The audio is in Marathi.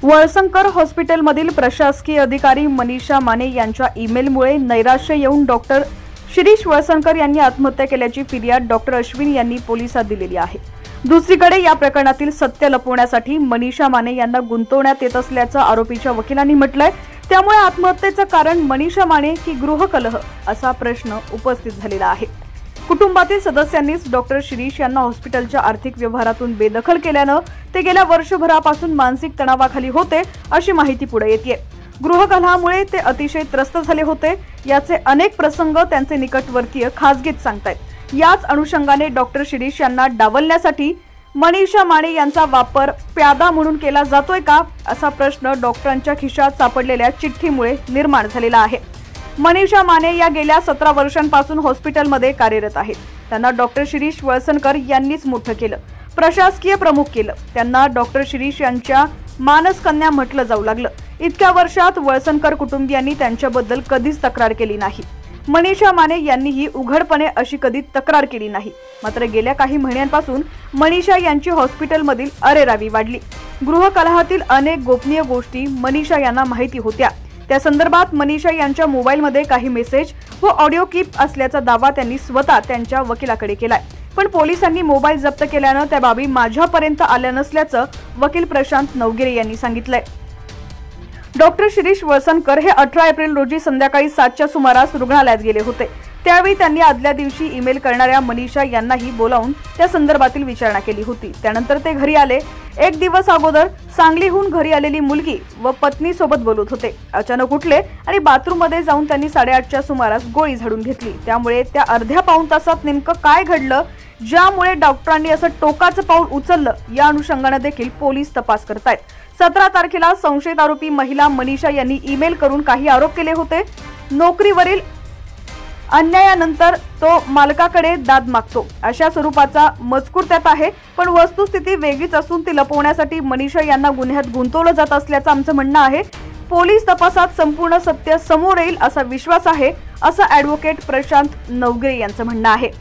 वळसंकर हॉस्पिटलमधील प्रशासकीय अधिकारी मनीषा माने यांच्या ईमेलमुळे नैराश्य येऊन डॉक्टर शिरीष वळसंकर यांनी आत्महत्या केल्याची फिर्याद डॉक्टर अश्विन यांनी पोलिसात दिलेली आहे। दुसरीकडे या प्रकरणातील सत्य लपवण्यासाठी मनीषा माने यांना गुंतवण्यात येत असल्याचं आरोपीच्या वकिलांनी म्हटलंय। त्यामुळे आत्महत्येचं कारण मनीषा माने की गृहकलह असा प्रश्न उपस्थित झालेला आहे। कुटुंबातील सदस्यांनीच डॉक्टर शिरीष यांना हॉस्पिटलच्या आर्थिक व्यवहारातून बेदखल केल्यानं ते गेल्या वर्षभरापासून मानसिक तणावाखाली होते अशी माहिती पुढे येते। गृहकलहामुळे ते अतिशय त्रस्त झाले होते। याचे अनेक प्रसंग त्यांचे निकटवर्तीय खासगीत सांगतायत। याच अनुषंगाने डॉक्टर शिरीष यांना डावलण्यासाठी मनीषा माने यांचा वापर प्यादा म्हणून केला जातोय का असा प्रश्न डॉक्टरांच्या खिशात सापडलेल्या चिठ्ठीमुळे निर्माण झालेला आहे। मनीषा माने या गेल्या 17 वर्षांपासून हॉस्पिटलमध्ये कार्यरत आहेत। त्यांना डॉक्टर शिरीष वळसंकर यांनीच मोठं केलं, प्रशासकीय प्रमुख केलं। त्यांना डॉक्टर शिरीष यांच्या मानसकन्या म्हटलं जाऊ लागलं। इतक्या वर्षात वळसंकर कुटुंबियांनी त्यांच्याबद्दल कधीच तक्रार केली नाही। मनीषा माने यांनीही उघडपणे अशी कधी तक्रार केली नाही। मात्र गेल्या काही महिन्यांपासून मनीषा यांची हॉस्पिटलमधील अरेरावी वाढली। गृहकलहातील अनेक गोपनीय गोष्टी मनीषा यांना माहिती होत्या। त्या संदर्भात मनीषा यांच्या मोबाईलमध्ये काही मेसेज व ऑडिओ क्लिप असल्याचा दावा त्यांनी स्वतः त्यांच्या वकिलाकडे केलाय। पण पोलिसांनी मोबाईल जप्त केल्यानं त्या बाबी माझ्यापर्यंत आल्या नसल्याचं वकील प्रशांत नवगिरे यांनी सांगितलंय। डॉक्टर शिरीष वळसंकर हे 18 एप्रिल रोजी संध्याकाळी 7च्या सुमारास रुग्णालयात गेले होते। त्यावेळी त्यांनी आदल्या दिवशी ईमेल करणाऱ्या मनीषा यांनाही बोलावून त्या संदर्भातील विचारणा केली होती। त्यानंतर ते घरी आले। एक दिवस अगोदर सांगलीहून घरी आलेली मुलगी व पत्नी सोबत बोलत होते। अचानक उठले आणि बाथरूम मध्ये जाऊन त्यांनी 8:30च्या सुमारास गोळी झाडून घेतली। त्यामुळे त्या अर्ध्या पाऊण तासात नेमकं काय घडलं ज्यामुळे डॉक्टरांनी असं टोकाचं पाऊल उचललं या अनुषंगाने देखील पोलीस तपास करतायत। 17 तारखेला संशयित आरोपी महिला मनीषा यांनी ईमेल करून काही आरोप केले होते। नोकरीवरील अन्यायानंतर तो मालकाकडे दाद मागतो अशा स्वरूपाचा मजकूर त्यात आहे। पण वस्तुस्थिती वेगळीच असून ती लपवण्यासाठी मनीषा यांना गुन्ह्यात गुंतवलं जात असल्याचं आमचं म्हणणं आहे। पोलीस तपासात संपूर्ण सत्य समोर येईल असा विश्वास आहे असं ॲडव्होकेट प्रशांत नवगिरे यांचं म्हणणं आहे।